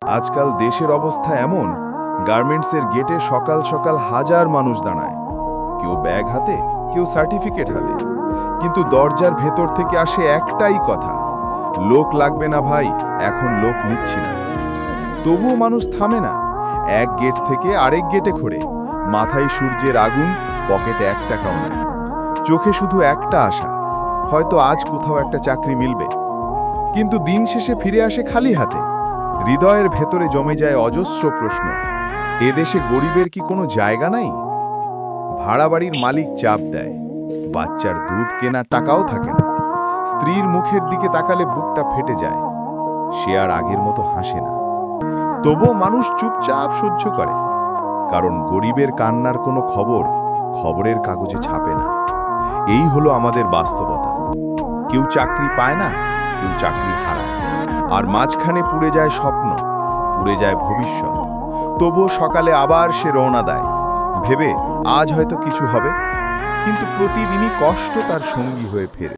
আজকাল দেশের অবস্থা এমন, গার্মেন্টসের গেটে সকাল সকাল হাজার মানুষ দাঁড়ায়, কেউ ব্যাগ হাতে, কেউ সার্টিফিকেট হাতে, কিন্তু দরজার ভেতর থেকে আসে একটাই কথা, লোক লাগবে না ভাই, এখন লোক নিচ্ছি না। তবুও মানুষ থামে না, এক গেট থেকে আরেক গেটে ঘোরে, মাথায় সূর্যের আগুন, পকেটে 1 টাকাও নেই, চোখে শুধু একটা আশা, হয়তো আজ কোথাও একটা চাকরি মিলবে। কিন্তু দিন শেষে ফিরে আসে খালি হাতে, হৃদয়ের ভেতরে জমে যায় অজস্র প্রশ্ন। এদেশে গরিবের কি কোনো জায়গা নাই? ভাড়া বাড়ির মালিক চাপ দেয়, বাচ্চার দুধ কেনার টাকাও থাকে না, স্ত্রীর মুখের দিকে তাকালে বুকটা ফেটে যায়, সে আর আগের মতো হাসে না। তবুও মানুষ চুপচাপ সহ্য করে, কারণ গরিবের কান্নার কোনো খবর খবরের কাগজে ছাপে না। এই হলো আমাদের বাস্তবতা। কেউ চাকরি পায় না, কেউ চাকরি হারায়, আর মাঝখানে পুড়ে যায় স্বপ্ন, পুড়ে যায় ভবিষ্যৎ। তবুও সকালে আবার সে রওনা দেয়, ভেবে আজ হয়তো কিছু হবে, কিন্তু প্রতিদিনই কষ্ট তার সঙ্গী হয়ে ফেরে।